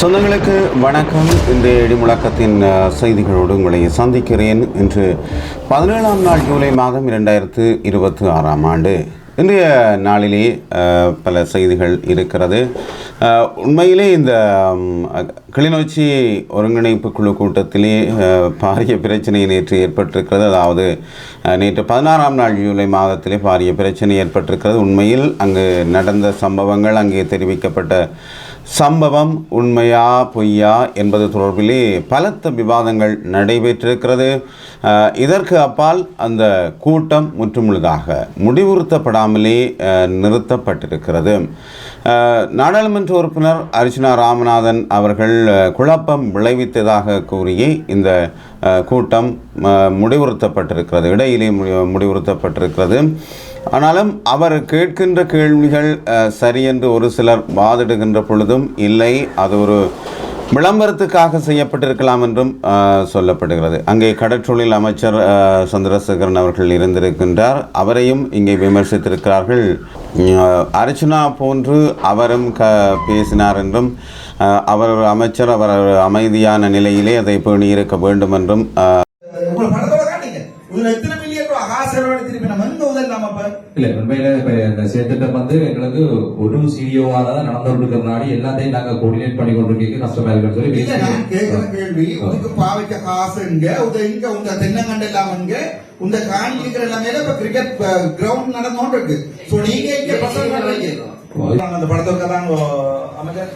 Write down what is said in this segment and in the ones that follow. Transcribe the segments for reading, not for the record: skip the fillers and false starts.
சொந்தங்களுக்கு வணக்கம். இந்த இடிமுழக்கத்தின் செய்திகளோடு உங்களை சந்திக்கிறேன். இன்று 17ஆம் நாள் ஜூலை மாதம் 2026 இன்றைய நாளிலே பல செய்திகள் இருக்கிறது. உண்மையிலே இந்த கிளிநொச்சி ஒருங்கிணைப்பு குழு கூட்டத்திலே பாரிய பிரச்சனை நேற்று ஏற்பட்டிருக்கிறது. அதாவது நேற்று 16ஆம் நாள் ஜூலை மாதத்திலே பாரிய பிரச்சனை ஏற்பட்டிருக்கிறது. உண்மையில் அங்கு நடந்த சம்பவங்கள், அங்கே தெரிவிக்கப்பட்ட சம்பவம் உண்மையா பொய்யா என்பது தொடர்பிலே பலத்த விவாதங்கள் நடைபெற்றிருக்கிறது. இதற்கு அப்பால் அந்த கூட்டம் முற்றுமுழுதாக முடிவுறுத்தப்படாமலே நிறுத்தப்பட்டிருக்கிறது. நாடாளுமன்ற உறுப்பினர் அர்ச்சுனா ராமநாதன் அவர்கள் குழப்பம் விளைவித்ததாக கூறியே இந்த கூட்டம் முடிவுறுத்தப்பட்டிருக்கிறது, இடையிலே முடிவுறுத்தப்பட்டிருக்கிறது. ஆனாலும் அவர் கேட்கின்ற கேள்விகள் சரியென்று ஒரு சிலர் வாதிடுகின்ற பொழுதும் இல்லை, அது ஒரு விளம்பரத்துக்காக செய்யப்பட்டிருக்கலாம் என்றும் சொல்லப்படுகிறது. அங்கே கடற்றொழில் அமைச்சர் சந்திரசேகரன் அவர்கள் இருந்திருக்கின்றார். அவரையும் இங்கே விமர்சித்திருக்கிறார்கள். அர்ச்சுனா போன்று அவரும் பேசினார் என்றும், அவர் அமைச்சர், அவர் அமைதியான நிலையிலே அதை பேணி இருக்க வேண்டும் என்றும் எங்களுக்கு ஒரு சிஓவால தான் நடந்துருக்கிறதுனால எல்லாத்தையும் நாங்க கோஆர்டினேட் பண்ணி கொண்டிருக்க கஷ்டமா இருக்குன்னு சொல்லி கேள்வி. பாவிக்க காசுங்க உங்க தென்னங்கண்டு இல்லாமங்க உங்க காணி இருக்கிற எல்லாமே இப்ப கிரிக்கெட் கிரவுண்ட் நடந்தோன்னு இருக்கு. சோ நீங்க அந்த படத்துக்கு தான் அமைச்சர்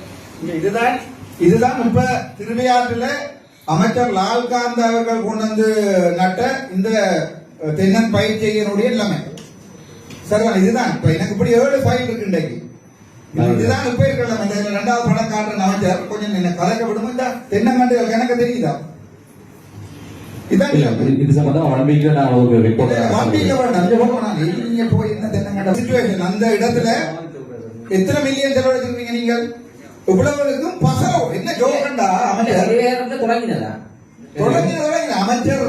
இதுதான் இப்ப திருவையாற்றுல அமைச்சர் லால்காந்த் அவர்கள் கொண்டு வந்து நட்ட இந்த தென்னன் பயிற்சியினுடைய எல்லாமே சார். இதுதான் இப்ப எனக்கு இப்படி 7 ஃபைல் இருக்கு இன்றைக்கு. இதுதான் இப்ப இருக்கலாம். இந்த 2வது படம் காட்டுற அமைச்சர் கொஞ்சம் என்ன கலக்க விடுமோ. இந்த தென்னங்கண்டுகள் கணக்கு தெரியுதா? இதான் இது சம்பந்தமா வன்மைக்கு நான் ஒரு ரிப்போர்ட் போய் இந்த தென்னங்கண்ட சிச்சுவேஷன் அந்த இடத்துல எத்தனை மில்லியன் செலவழிச்சிருக்கீங்க நீங்கள்? இவ்வளவுக்கும் பசங்க என்ன ஜோகண்டா அமைச்சர் தொடங்கினதா அமைச்சர்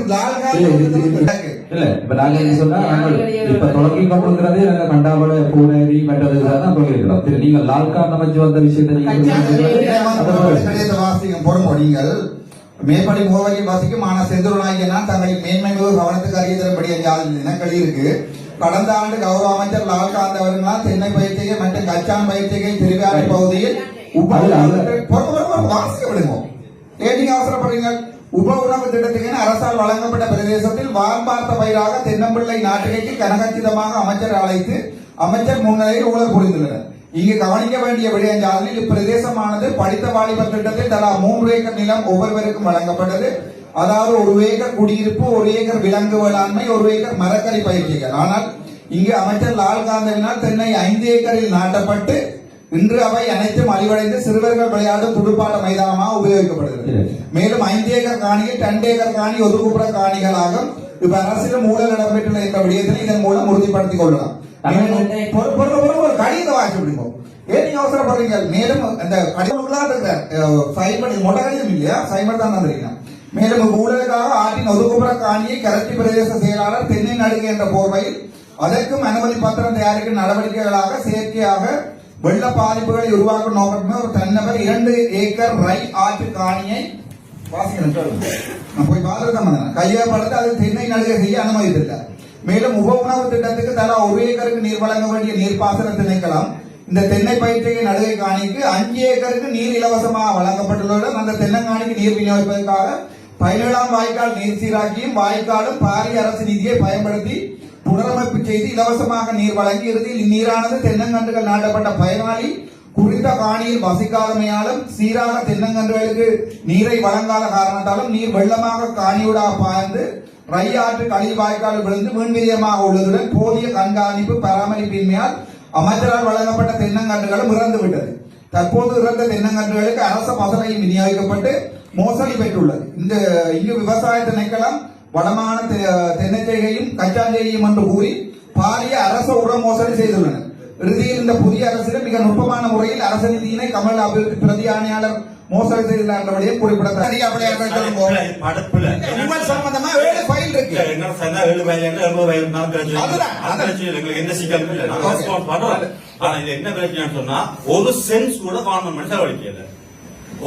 இல்ல இப்ப நாங்க சொன்னா இப்ப தொடங்கி கொண்டிருக்கிறது கண்டாவள பூனேரி மற்றதுதான் போயிருக்கிறோம். நீங்க லால்கான் அமைச்சு வந்த விஷயத்தை வாசிக்கும் பொறுமோ நீங்கள் மேம்படி முகவரி வாசிக்கும். ஆனா செந்தூர்நாயகனா தங்களின் மேன்மை மிகு கவனத்துக்கு அறிய தரப்படிய இனக்களி இருக்கு. கடந்த ஆண்டு கௌரவ அமைச்சர் லால்காந்த் அவர்களால் தென்னை பயிற்சிகை மற்றும் கச்சான் பயிற்சிகை திருவிழா பகுதியில் வாசிக்க விடுவோம். ஏன் அவசரப்படுறீங்க? உப உணவு திட்டத்துக்கு அரசால் வழங்கப்பட்ட பிரதேசத்தில் வார்பார்த்த பயிராக தென்னம்பிள்ளை நாட்டிற்கு கனகச்சிதமாக அமைச்சர் அழைத்து அமைச்சர் முன்னிலையில் ஊழல் புரிந்துள்ளனர். இங்கு கவனிக்க வேண்டிய விடயஞ்சாலில் இப்பிரதேசமானது படித்த வாலிபர் திட்டத்தில் தலா 3 ஏக்கர் நிலம் ஒவ்வொருவருக்கும் வழங்கப்பட்டது. அதாவது 1 ஏக்கர் குடியிருப்பு, 1 ஏக்கர் விலங்கு வேளாண்மை, 1 ஏக்கர் மரக்கறி பயிற்சிகள். ஆனால் இங்கு அமைச்சர் லால்காந்தவினால் தென்னை 5 ஏக்கரில் நாட்டப்பட்டு இன்று அவை அனைத்தும் அழிவடைந்து சிறுவர்கள் விளையாடும் துடுப்பாட்ட மைதானமாக உபயோகிக்கப்படுகிறது. மேலும் 5 ஏக்கர் காணியில் 2 ஏக்கர் காணி ஒதுக்குப்புற காணிகளாகும். இப்ப அரசிடம் ஊழல் இடம்பெற்றுள்ள இந்த விடயத்தில் இதன் மூலம் உறுதிப்படுத்திக் கொள்ளலாம். கடிதத்தை வாசி முடியும். ஏன் நீங்க அவசரப்படுறீங்க? மேலும் அந்த கடிதம் மொட்டை கடிதம் இல்லையா, சைமர் தான் தந்திருக்கீங்க. மேலும் ஊழலுக்காக ஆற்றின் ஒதுக்குப்புற காணியை கரட்டி பிரதேச செயலாளர் தென்னை நடுகை என்ற போர்வையில் அதற்கும் அனுமதி பத்திரம் தயாரிக்கும் நடவடிக்கைகளாக செயற்கையாக வெள்ள பாதிப்புகளை உருவாக்கும் நோக்கமே ஒரு தன்னவர் 2 ஏக்கர் ரை ஆற்று காணியை போய் பாதுகாத்து கையகப்படுத்தி அது தென்னை நடுகை செய்ய அனுமதித்திருக்கார். மேலும் உப உணவு திட்டத்துக்கு தலா 1 ஏக்கருக்கு நீர் வழங்க வேண்டிய நீர்ப்பாசன திணைக்களம் இந்த தென்னை பயிற்சிகை நடுகை காணிக்கு 5 ஏக்கருக்கு நீர் இலவசமாக வழங்கப்பட்டுள்ளதுடன் அந்த தென்னங்காணிக்கு நீர் விநியோகிப்பதற்காக 17ஆம் வாய்க்கால் நீர் சீராக்கியும் வாய்க்காலும் பாரிய அரசு நிதியை பயன்படுத்தி புனரமைப்பு செய்து இலவசமாக நீர் வழங்கி இறுதியில் இந்நீரானது தென்னங்கன்றுகள் நாட்டப்பட்ட பயனாளி குறித்த காணியில் வசிக்காதமையாலும் சீராக தென்னங்கன்றுகளுக்கு நீரை வழங்காத காரணத்தாலும் நீர் வெள்ளமாக காணியூடாக பாய்ந்து ரை ஆற்று கழிவு வாய்க்கால் விழுந்து மீன்விரியமாக உள்ளதுடன் போதிய கண்காணிப்பு பராமரிப்பின்மையால் அமைச்சரால் வழங்கப்பட்ட தென்னங்கன்றுகளும் இறந்து விட்டது. தற்போது இறந்த தென்னங்கன்றுகளுக்கு அரச பசலையும் விநியோகிக்கப்பட்டு மோசடி பெற்றுள்ளது. இங்கு விவசாய திணைக்களம் வளமான தென்னைச்செய்கையும் கச்சாஞ்செய்கையும் என்று கூறி பாரிய அரச உர மோசடி செய்துள்ளனர். இறுதியில் இந்த புதிய அரசிடம் மிக நுட்பமான முறையில் அரச நிதியினை கமல் அபிவிருத்தி பிரதி ஆணையாளர் மோசடி செய்துள்ளபடியே குறிப்பிடத்தக்கது. ஒரு சென்ஸ் கூட கவர்மெண்ட் செலவழிக்கல.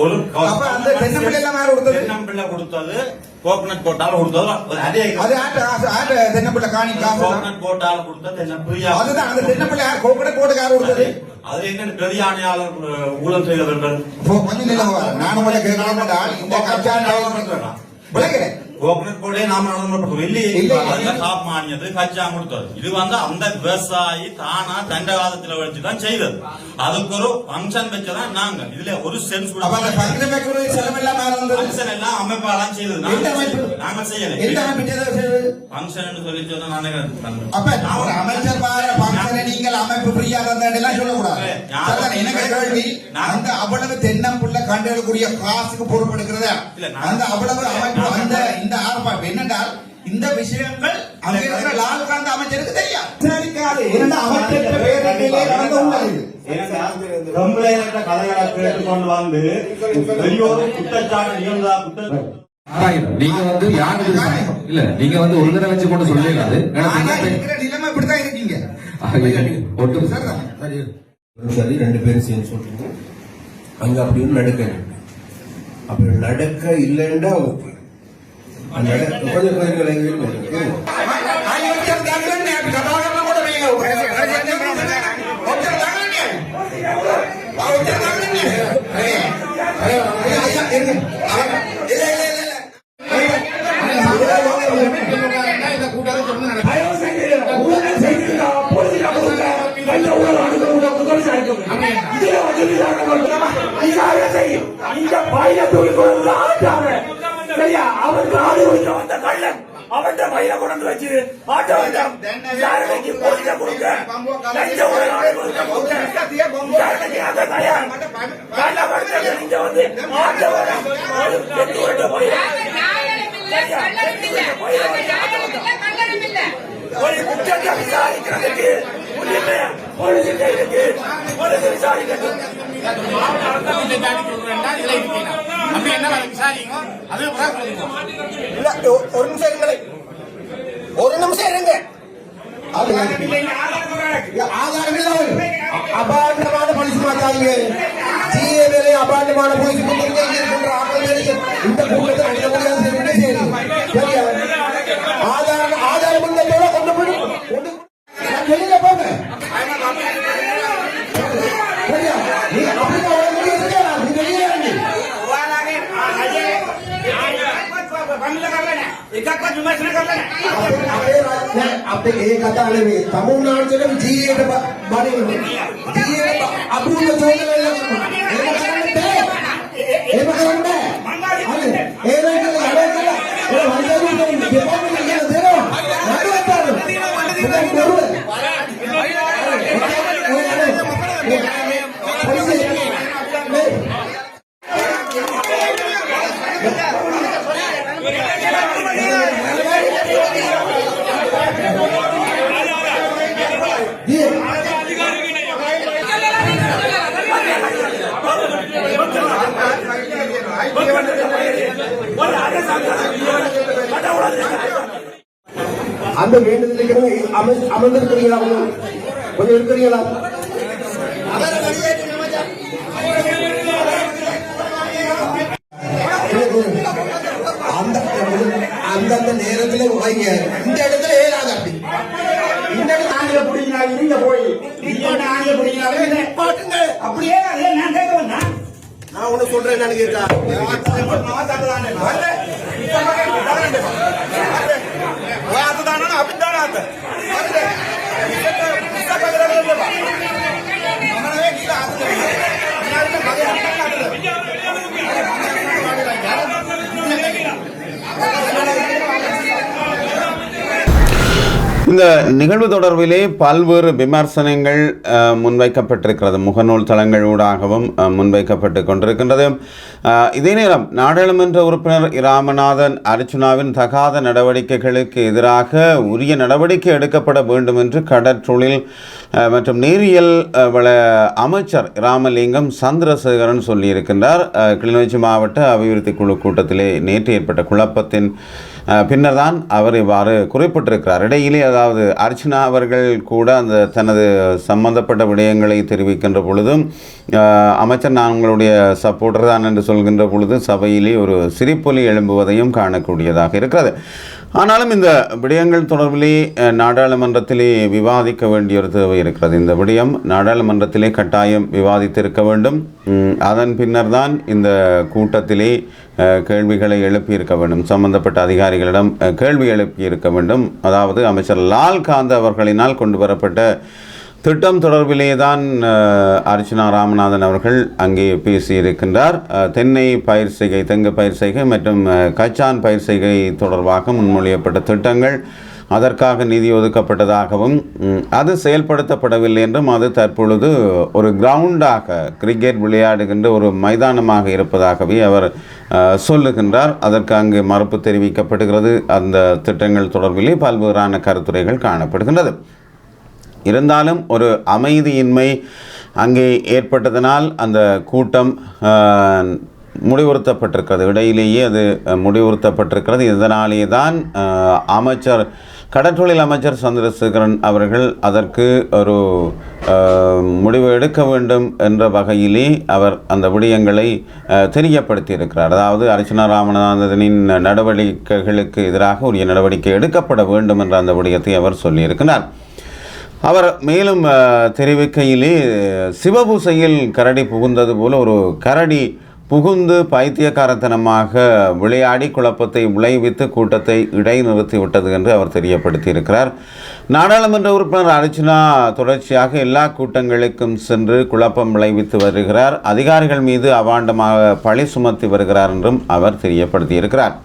ஒரு அப்ப அந்த தென்னம்பிள்ளை எல்லாம் யார் கொடுத்தது? தென்னம்பிள்ளை கொடுத்தது கோகனட் போட்டால கொடுத்தது அதே அது ஆட்ட தென்னம்பிள்ளை காணி காசு தான். கோகனட் போட்டால கொடுத்த தென்னம்பிள்ளை அதுதான் அந்த தென்னம்பிள்ளை யார் கோக்கடை போட்டு யார் கொடுத்தது? அது என்ன பெரிய ஆணையாளர் ஊழல் செய்தவர்கள் கொஞ்சம் நிலவா நானும் உங்களை கேட்கலாம் இந்த கட்சா விளக்கிறேன். கோகனட் போர்டே நாம நடைமுறைப்படுத்துவோம் இல்லையே இல்லை. காப் மானியது கச்சா கொடுத்தது இது வந்து அந்த விவசாயி தானா தண்டவாதத்துல வச்சுதான் செய்தது அதுக்கு ஒரு பங்கன் வச்சதான் நாங்க இதுல ஒரு சென்ஸ் அப்ப அந்த பங்கின மேற்கொள்ள செலவெல்லாம் மேல வந்தது. பங்கன் எல்லாம் அமைப்பாலாம் செய்தது எந்த அமைப்பு? நாங்க செய்யல எந்த அமைப்பு செய்தது? பங்கன் சொல்லி சொன்னா நானே அப்ப நான் ஒரு அமைச்சர் பாரு பங்கனை நீங்கள் அமைப்பு ஃப்ரீயா தந்தேன் சொல்லக்கூடாது. சரிதான், எனக்கு கேள்வி அந்த அவ்வளவு தென்னம்புள்ள கண்டெடுக்கக்கூடிய காசுக்கு பொறுப்பெடுக்கிறதா அந்த அவ்வளவு அமைப்பு அந்த இந்த ஆர்ப்பாட்டம் என்னென்றால் இந்த விஷயங்கள் அங்கே இருக்கிற லால்காந்த் அமைச்சருக்கு தெரியாது. சரிக்காது என்ன அமைச்சர் பேரணியிலே நடந்து உள்ளது. கம்ப்ளைண்ட் கதைகளை கேட்டுக்கொண்டு வந்து வெளியோடு குற்றச்சாட்டு நிகழ்ந்தா நீங்க வந்து யாருக்கு இல்ல நீங்க வந்து ஒரு தடவை வச்சு கொண்டு சொல்லிடாது ஆனா இருக்கிற நிலைமை இப்படித்தான் இருக்கீங்க. ஒட்டும் சரிதான். சரி 2 பேரும் சேர்ந்து சொல்றீங்க அங்க அப்படி ஒன்று நடக்க அப்படி நடக்க இல்லைன்னா ஓகே கொஞ்சம் அமைச்சர் தாங்கன்னு கதாகரமா கூட வைங்க. அமைச்சர் தாங்கன்னு அமைச்சர் தாங்கன்னு ஐயா இருங்க. இல்ல இல்ல இல்ல இல்ல அவருக்கு ஆடு கொடுத்து வந்த கள்ளன் அவன் பையில கொண்டு வச்சு ஆட்டோ யாருக்கு போலீஸ கொடுக்க நீங்க வந்து ஒரு குற்றத்தை விசாரிக்கிறதுக்கு விசாரிக்கிறது ஒரு நிமிஷம் இருங்க. அபாண்டமான போலீஸ் மாத்தாதீங்க. ஜிஏ வேலை அபாண்டமான போலீஸ் இந்த கூட்டத்தை ஆதாரம் கொண்டு போய் வெளியில போங்க. तमिलनाडु அந்த வேண்டுதலுக்கு அமர்ந்திருக்கிறீங்களா? கொஞ்சம் இருக்கிறீங்களா? அந்தந்த நேரத்தில் வைங்க. இந்த இடத்துல ஏறாது. அப்படி இந்த இடத்துல ஆங்கில பிடிக்கிறாங்க. நீங்க போய் ஆங்கில பிடிக்கிறாங்க பாட்டுங்க. அப்படியே நான் கேட்க வந்தேன். நான் ஒண்ணு சொல்றேன். நான் கேட்டா இந்த நிகழ்வு தொடர்பிலே பல்வேறு விமர்சனங்கள் முன்வைக்கப்பட்டிருக்கிறது. முகநூல் தளங்கள் ஊடாகவும் முன்வைக்கப்பட்டு கொண்டிருக்கின்றது. இதே நேரம் நாடாளுமன்ற உறுப்பினர் ராமநாதன் அர்ச்சுனாவின் தகாத நடவடிக்கைகளுக்கு எதிராக உரிய நடவடிக்கை எடுக்கப்பட வேண்டும் என்று கடற்றொழில் மற்றும் நீரியல் வள அமைச்சர் ராமலிங்கம் சந்திரசேகரன் சொல்லியிருக்கின்றார். கிளிநொச்சி மாவட்ட அபிவிருத்தி குழு கூட்டத்திலே நேற்று ஏற்பட்ட குழப்பத்தின் பின்னர் தான் அவர் இவ்வாறு குறிப்பிட்டிருக்கிறார். இடையிலே அதாவது அர்ச்சனா அவர்கள் கூட அந்த தனது சம்பந்தப்பட்ட விடயங்களை தெரிவிக்கின்ற பொழுதும் அமைச்சர் நான் உங்களுடைய சப்போர்ட்டர் தான் என்று சொல்கின்ற பொழுது சபையிலே ஒரு சிரிப்பொலி எழும்புவதையும் காணக்கூடியதாக இருக்கிறது. ஆனாலும் இந்த விடயங்கள் தொடர்பிலே நாடாளுமன்றத்திலே விவாதிக்க வேண்டிய ஒரு தேவை இருக்கிறது. இந்த விடயம் நாடாளுமன்றத்திலே கட்டாயம் விவாதித்திருக்க வேண்டும். அதன் பின்னர் தான் இந்த கூட்டத்திலே கேள்விகளை எழுப்பியிருக்க வேண்டும். சம்பந்தப்பட்ட அதிகாரிகளிடம் கேள்வி எழுப்பியிருக்க வேண்டும். அதாவது அமைச்சர் லால்காந்த் அவர்களினால் கொண்டு வரப்பட்ட திட்டம் தொடர்பிலே தான் அர்ச்சனா ராமநாதன் அவர்கள் அங்கே பேசியிருக்கின்றார். தென்னை பயிர் செய்கை, தெங்கு பயிர் செய்கை மற்றும் கச்சான் பயிர் செய்கை தொடர்பாக முன்மொழியப்பட்ட திட்டங்கள் அதற்காக நிதி ஒதுக்கப்பட்டதாகவும் அது செயல்படுத்தப்படவில்லை என்றும் அது தற்பொழுது ஒரு கிரவுண்டாக கிரிக்கெட் விளையாடுகின்ற ஒரு மைதானமாக இருப்பதாகவே அவர் சொல்லுகின்றார். அதற்கு அங்கு மறுப்பு தெரிவிக்கப்படுகிறது. அந்த திட்டங்கள் தொடர்பிலே பல்வேறான கருத்துரைகள் காணப்படுகின்றது. இருந்தாலும் ஒரு அமைதியின்மை அங்கே ஏற்பட்டதனால் அந்த கூட்டம் முடிவுறுத்தப்பட்டிருக்கிறது. இடையிலேயே அது முடிவுறுத்தப்பட்டிருக்கிறது. இதனாலே தான் அமைச்சர் கடற்றொழில் அமைச்சர் சந்திரசேகரன் அவர்கள் அதற்கு ஒரு முடிவு எடுக்க வேண்டும் என்ற வகையிலே அவர் அந்த விடயங்களை தெரியப்படுத்தியிருக்கிறார். அதாவது அர்ச்சனா ராமநாதனின் நடவடிக்கைகளுக்கு எதிராக உரிய நடவடிக்கை எடுக்கப்பட வேண்டும் என்ற அந்த விடயத்தை அவர் சொல்லியிருக்கிறார். அவர் மேலும் தெரிவிக்கையிலே சிவபூசையில் கரடி புகுந்தது போல ஒரு கரடி புகுந்து பைத்தியக்காரத்தனமாக விளையாடி குழப்பத்தை விளைவித்து கூட்டத்தை இடைநிறுத்திவிட்டது என்று அவர் தெரியப்படுத்தியிருக்கிறார். நாடாளுமன்ற உறுப்பினர் அர்ச்சனா தொடர்ச்சியாக எல்லா கூட்டங்களுக்கும் சென்று குழப்பம் விளைவித்து வருகிறார். அதிகாரிகள் மீது அவாண்டமாக பழி சுமத்தி வருகிறார் என்றும் அவர் தெரியப்படுத்தியிருக்கிறார்.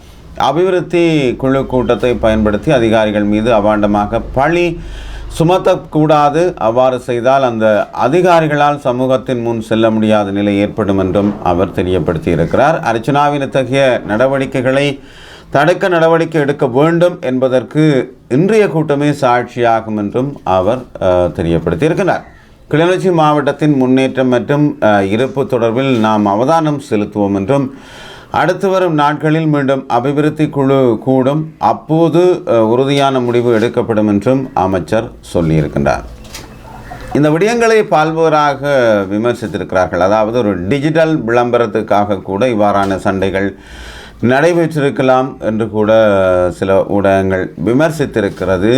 அபிவிருத்தி குழு கூட்டத்தை பயன்படுத்தி அதிகாரிகள் மீது அவாண்டமாக பழி சுமத்தக்கூடாது. அவ்வாறு செய்தால் அந்த அதிகாரிகளால் சமூகத்தின் முன் செல்ல முடியாத நிலை ஏற்படும் என்றும் அவர் தெரியப்படுத்தியிருக்கிறார். அர்ச்சனாவின் இத்தகைய நடவடிக்கைகளை தடுக்க நடவடிக்கை எடுக்க வேண்டும் என்பதற்கு இன்றைய கூட்டமே சாட்சியாகும் என்றும் அவர் தெரியப்படுத்தியிருக்கிறார். கிளிநொச்சி மாவட்டத்தின் முன்னேற்றம் மற்றும் இருப்பு தொடர்பில் நாம் அவதானம் செலுத்துவோம் என்றும் அடுத்து வரும் நாட்களில் மீண்டும் அபிவிருத்தி குழு கூடும், அப்போது உறுதியான முடிவு எடுக்கப்படும் என்றும் அமைச்சர் சொல்லியிருக்கின்றார். இந்த விடயங்களை பல்வேறாக விமர்சித்திருக்கிறார்கள். அதாவது ஒரு டிஜிட்டல் விளம்பரத்துக்காக கூட இவ்வாறான சண்டைகள் நடைபெற்றிருக்கலாம் என்று கூட சில ஊடகங்கள் விமர்சித்திருக்கிறது.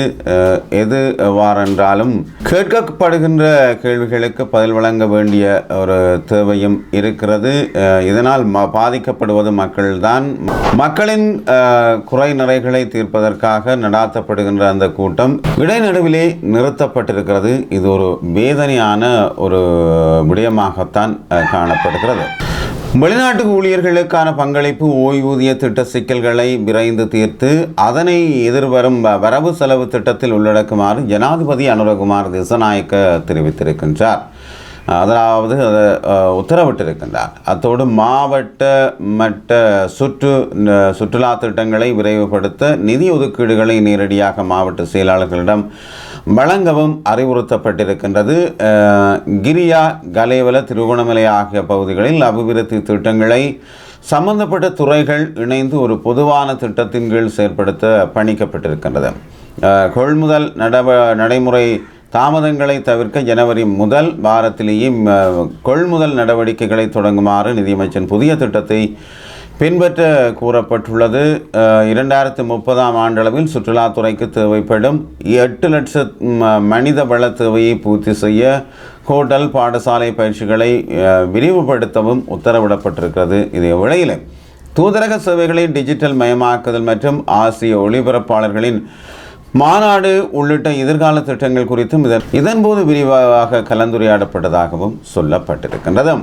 எது எவ்வாறென்றாலும் கேட்கப்படுகின்ற கேள்விகளுக்கு பதில் வழங்க வேண்டிய ஒரு தேவையும் இருக்கிறது. இதனால் பாதிக்கப்படுவது மக்கள்தான். மக்களின் குறை நிறைகளை தீர்ப்பதற்காக நடாத்தப்படுகின்ற அந்த கூட்டம் இடைநடுவிலே நிறுத்தப்பட்டிருக்கிறது. இது ஒரு வேதனையான ஒரு விடயமாகத்தான் காணப்படுகிறது. வெளிநாட்டு ஊழியர்களுக்கான பங்களிப்பு ஓய்வூதிய திட்ட சிக்கல்களை விரைந்து தீர்த்து அதனை எதிர்வரும் வரவு செலவு திட்டத்தில் உள்ளடக்குமாறு ஜனாதிபதி அனுரகுமார் திசாநாயக்க தெரிவித்திருக்கின்றார். அதாவது உத்தரவிட்டிருக்கின்றார். அத்தோடு மாவட்ட மட்ட சுற்றுலா திட்டங்களை விரைவுபடுத்த நிதி ஒதுக்கீடுகளை நேரடியாக மாவட்ட செயலாளர்களிடம் வழங்கவும் அறிவுறுத்தப்பட்டிருக்கின்றது. கிரியா, கலேவல, திருகோணமலை ஆகிய பகுதிகளில் அபிவிருத்தி திட்டங்களை சம்பந்தப்பட்ட துறைகள் இணைந்து ஒரு பொதுவான திட்டத்தின் கீழ் செயற்படுத்த பணிக்கப்பட்டிருக்கின்றது. கொள்முதல் நடைமுறை தாமதங்களை தவிர்க்க ஜனவரி முதல் வாரத்திலேயே கொள்முதல் நடவடிக்கைகளை தொடங்குமாறு நிதியமைச்சர் புதிய திட்டத்தை பின்பற்ற கூறப்பட்டுள்ளது. 2030 ஆண்டளவில் சுற்றுலாத்துறைக்கு தேவைப்படும் 8 லட்சம் மனித வள தேவையை பூர்த்தி செய்ய ஹோட்டல் பாடசாலை பயிற்சிகளை விரிவுபடுத்தவும் உத்தரவிடப்பட்டிருக்கிறது. இதே வேளையில் தூதரக சேவைகளை டிஜிட்டல் மயமாக்குதல் மற்றும் ஆசிய ஒளிபரப்பாளர்களின் மாநாடு உள்ளிட்ட எதிர்கால திட்டங்கள் குறித்தும் இதன்போது விரிவாக கலந்துரையாடப்பட்டதாகவும் சொல்லப்பட்டிருக்கின்றது.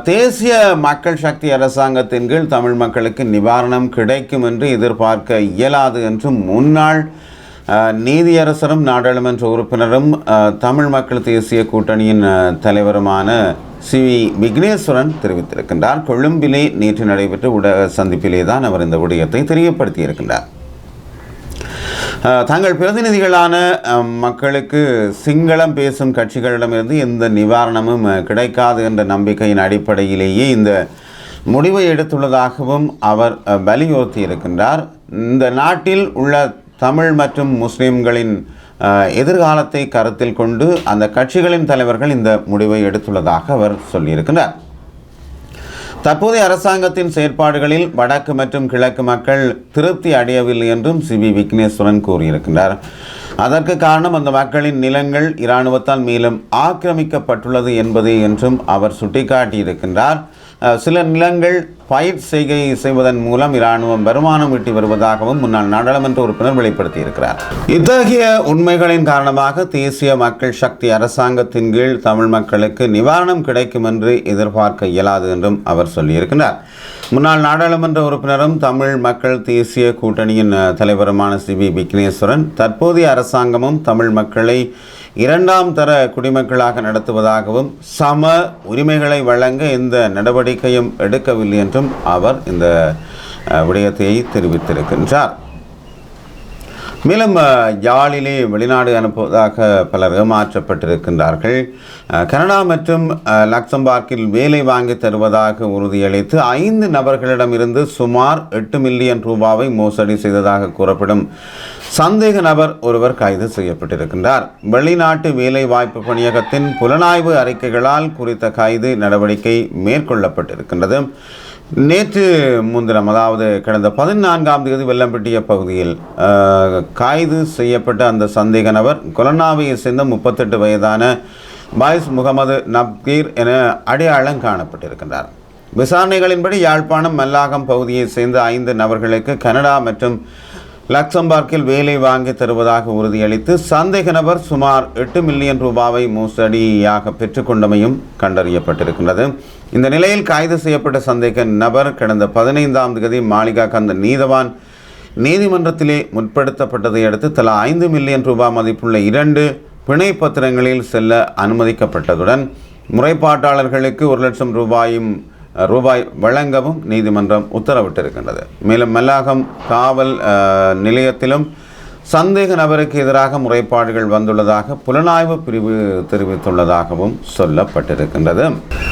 தேசிய மக்கள் சக்தி அரசாங்கத்தின் கீழ் தமிழ் மக்களுக்கு நிவாரணம் கிடைக்கும் என்று எதிர்பார்க்க இயலாது என்று முன்னாள் நீதியரசரும் நாடாளுமன்ற உறுப்பினரும் தமிழ் மக்கள் தேசிய கூட்டணியின் தலைவருமான சி.வி. விக்னேஸ்வரன் தெரிவித்திருக்கின்றார். கொழும்பிலே நேற்று நடைபெற்ற ஊடக சந்திப்பிலே தான் அவர் இந்த விடயத்தை தெரியப்படுத்தியிருக்கின்றார். தங்கள் பிரதிநிதிகளான மக்களுக்கு சிங்களம் பேசும் கட்சிகளிடமிருந்து எந்த நிவாரணமும் கிடைக்காது என்ற நம்பிக்கையின் அடிப்படையிலேயே இந்த முடிவை எடுத்துள்ளதாகவும் அவர் வலியுறுத்தியிருக்கின்றார். இந்த நாட்டில் உள்ள தமிழ் மற்றும் முஸ்லிம்களின் எதிர்காலத்தை கருத்தில் கொண்டு அந்த கட்சிகளின் தலைவர்கள் இந்த முடிவை எடுத்துள்ளதாக அவர் சொல்லியிருக்கிறார். தற்போதைய அரசாங்கத்தின் செயற்பாடுகளில் வடக்கு மற்றும் கிழக்கு மக்கள் திருப்தி அடையவில்லை என்றும் சிவி விக்னேஸ்வரன் கூறியிருக்கின்றார். அதற்கு காரணம் அந்த மக்களின் நிலங்கள் இராணுவத்தால் மேலும் ஆக்கிரமிக்கப்பட்டுள்ளது என்பதே என்றும் அவர் சுட்டிக்காட்டியிருக்கின்றார். சில நிலங்கள் பயிர் செய்வதன் மூலம் இராணுவம் வருமானம் ஈட்டி வருவதாகவும் முன்னாள் நாடாளுமன்ற உறுப்பினர் வெளிப்படுத்தியிருக்கிறார். இத்தகைய உண்மைகளின் காரணமாக தேசிய மக்கள் சக்தி அரசாங்கத்தின் கீழ் தமிழ் மக்களுக்கு நிவாரணம் கிடைக்கும் என்று எதிர்பார்க்க இயலாது என்றும் அவர் சொல்லியிருக்கிறார். முன்னாள் நாடாளுமன்ற உறுப்பினரும் தமிழ் மக்கள் தேசிய கூட்டணியின் தலைவருமான சிவி விக்னேஸ்வரன் தற்போதைய அரசாங்கமும் தமிழ் மக்களை இரண்டாம் தர குடிமக்களாக நடத்துவதாகவும் சம உரிமைகளை வழங்க எந்த நடவடிக்கையும் எடுக்கவில்லை என்றும் அவர் இந்த விடயத்தை தெரிவித்திருக்கின்றார். மேலும் யாழிலே வெளிநாடு அனுப்புவதாக பலர் ஏமாற்றப்பட்டிருக்கின்றார்கள். கனடா மற்றும் லக்சம்பர்கில் வேலை வாங்கி தருவதாக உறுதியளித்து 5 நபர்களிடமிருந்து சுமார் 8 மில்லியன் ரூபாவை மோசடி செய்ததாக கூறப்படும் சந்தேக நபர் ஒருவர் கைது செய்யப்பட்டிருக்கின்றார். வெளிநாட்டு வேலை வாய்ப்பு பணியகத்தின் புலனாய்வு அறிக்கைகளால் குறித்த கைது நடவடிக்கை மேற்கொள்ளப்பட்டிருக்கின்றது. நேற்று முன்தினம், அதாவது கடந்த 14ஆம் தேதி வெள்ளம்பட்டிய பகுதியில் கைது செய்யப்பட்ட அந்த சந்தேக நபர் கொலனாவையை சேர்ந்த 38 வயதான பாய்ஸ் முகமது நப்கீர் என அடையாளம் காணப்பட்டிருக்கின்றார். விசாரணைகளின்படி யாழ்ப்பாணம் மல்லாகம் பகுதியை சேர்ந்த 5 நபர்களுக்கு கனடா மற்றும் லக்சம்பர்கில் வேலை வாங்கி தருவதாக உறுதியளித்து சந்தேக நபர் சுமார் 8 மில்லியன் ரூபாவை மோசடியாக பெற்றுக்கொண்டமையும் கண்டறியப்பட்டிருக்கின்றது. இந்த நிலையில் கைது செய்யப்பட்ட சந்தேக நபர் கடந்த 15ஆம் தேதி மாளிகா கந்த நீதவான் நீதிமன்றத்திலே முற்படுத்தப்பட்டதை அடுத்து தலா 5 மில்லியன் ரூபாய் மதிப்புள்ள 2 பிணை பத்திரங்களில் செல்ல அனுமதிக்கப்பட்டதுடன் முறைப்பாட்டாளர்களுக்கு 1 லட்சம் ரூபாய் வழங்கவும் நீதிமன்றம் உத்தரவிட்டிருக்கின்றது. மேலும் மல்லாகம் காவல் நிலையத்திலும் சந்தேக நபருக்கு எதிராக முறைப்பாடுகள் வந்துள்ளதாக புலனாய்வு பிரிவு தெரிவித்துள்ளதாகவும் சொல்லப்பட்டிருக்கின்றது.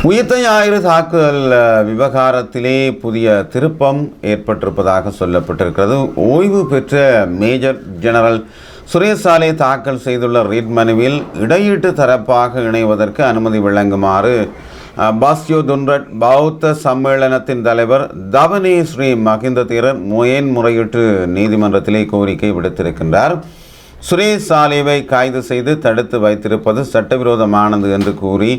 உயிர்த்த ஞாயிறு தாக்குதல் விவகாரத்திலே புதிய திருப்பம் ஏற்பட்டிருப்பதாக சொல்லப்பட்டிருக்கிறது. ஓய்வு பெற்ற மேஜர் ஜெனரல் சுரேஷ் சாலே தாக்கல் செய்துள்ள ரிட் மனுவில் இடையீட்டு தரப்பாக இணைவதற்கு அனுமதி வழங்குமாறு பாஸ்யோ துன்ரட் பௌத்த சம்மேளனத்தின் தலைவர் தவனே ஸ்ரீ மகிந்த தேரர் முறையீட்டு நீதிமன்றத்திலே கோரிக்கை விடுத்திருக்கின்றார். சுரேஷ் சாலேவை கைது செய்து தடுத்து வைத்திருப்பது சட்டவிரோதமானது என்று கூறி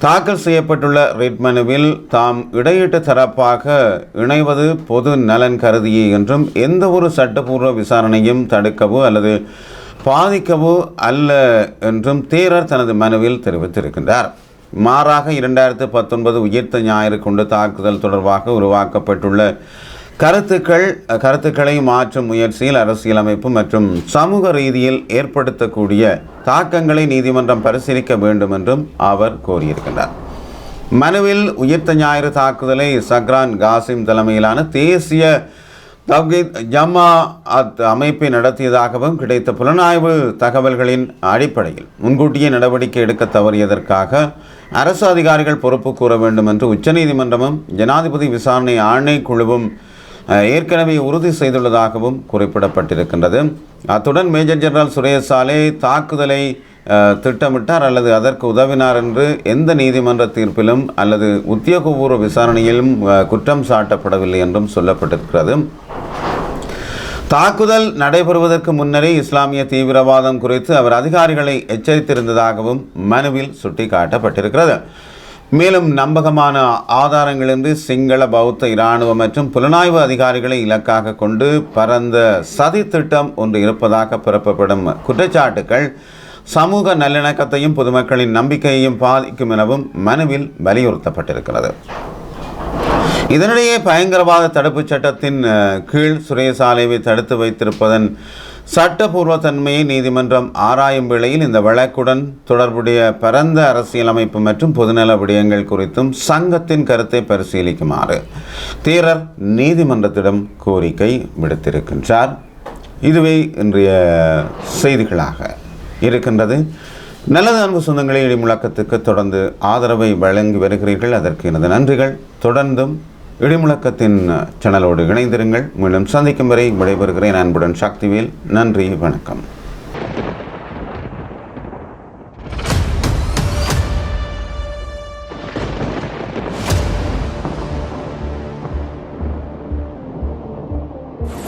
தாக்கல் செய்யப்பட்டுள்ள ரிட் மனுவில் தாம் இடையீட்டு தரப்பாக இணைவது பொது நலன் கருதியே என்றும் எந்த ஒரு சட்டப்பூர்வ விசாரணையும் தடுக்கவோ அல்லது பாதிக்கவோ அல்ல என்றும் தேரர் தனது மனுவில் தெரிவித்திருக்கின்றார். மாறாக 2019 உயிர்த்த ஞாயிறு கொண்டு தாக்குதல் தொடர்பாக உருவாக்கப்பட்டுள்ள கருத்துக்களை மாற்றும் முயற்சியில் அரசியலமைப்பு மற்றும் சமூக ரீதியில் ஏற்படுத்தக்கூடிய தாக்கங்களை நீதிமன்றம் பரிசீலிக்க வேண்டும் என்றும் அவர் கோரியிருக்கின்றார். மனுவில் உயிர்த்த ஞாயிறு தாக்குதலை சக்ரான் காசிம் தலைமையிலான தேசிய தவ்ஹீத் ஜமாஅத் அமைப்பை நடத்தியதாகவும் கிடைத்த புலனாய்வு தகவல்களின் அடிப்படையில் முன்கூட்டியே நடவடிக்கை எடுக்க தவறியதற்காக அரசு அதிகாரிகள் பொறுப்பு கூற வேண்டும் என்று உச்சநீதிமன்றமும் ஜனாதிபதி விசாரணை ஆணைக்குழுவும் ஏற்கனவே உறுதி செய்துள்ளதாகவும் குறிப்பிடப்பட்டிருக்கின்றது. அத்துடன் மேஜர் ஜெனரல் சுரேஷ் சாலே தாக்குதலை திட்டமிட்டார் அல்லது அதற்கு உதவினார் என்று எந்த நீதிமன்ற தீர்ப்பிலும் அல்லது உத்தியோகபூர்வ விசாரணையிலும் குற்றம் சாட்டப்படவில்லை என்றும் சொல்லப்பட்டிருக்கிறது. தாக்குதல் நடைபெறுவதற்கு முன்னரே இஸ்லாமிய தீவிரவாதம் குறித்து அவர் அதிகாரிகளை எச்சரித்திருந்ததாகவும் மனுவில் சுட்டிக்காட்டப்பட்டிருக்கிறது. மேலும் நம்பகமான ஆதாரங்களின்றி சிங்கள பௌத்த இராணுவ மற்றும் புலனாய்வு அதிகாரிகளை இலக்காக கொண்டு பரந்த சதி திட்டம் ஒன்று இருப்பதாக பிறப்பப்படும் குற்றச்சாட்டுக்கள் சமூக நல்லிணக்கத்தையும் பொதுமக்களின் நம்பிக்கையையும் பாதிக்கும் எனவும் மனுவில் வலியுறுத்தப்பட்டிருக்கிறது. இதனிடையே பயங்கரவாத தடுப்புச் சட்டத்தின் கீழ் சுரேஷ் சாலேவை தடுத்து வைத்திருப்பதன் சட்டபூர்வ தன்மையை நீதிமன்றம் ஆராயும் வேளையில் இந்த வழக்குடன் தொடர்புடைய பரந்த அரசியலமைப்பு மற்றும் பொதுநல விடயங்கள் குறித்தும் சங்கத்தின் கருத்தை பரிசீலிக்குமாறு தேரர் நீதிமன்றத்திடம் கோரிக்கை விடுத்திருக்கின்றார். இதுவே இன்றைய செய்திகளாக இருக்கின்றது. நல்லது அன்பு சொந்தங்களே, இடி முழக்கத்துக்கு தொடர்ந்து ஆதரவை வழங்கி வருகிறீர்கள். அதற்கு எனது நன்றிகள். தொடர்ந்தும் இடிமுழக்கத்தின் சேனலோடு இணைந்திருங்கள். மீண்டும் சந்திக்கும் வரை விடைபெறுகிறேன் அன்புடன் சக்திவேல். நன்றி, வணக்கம்.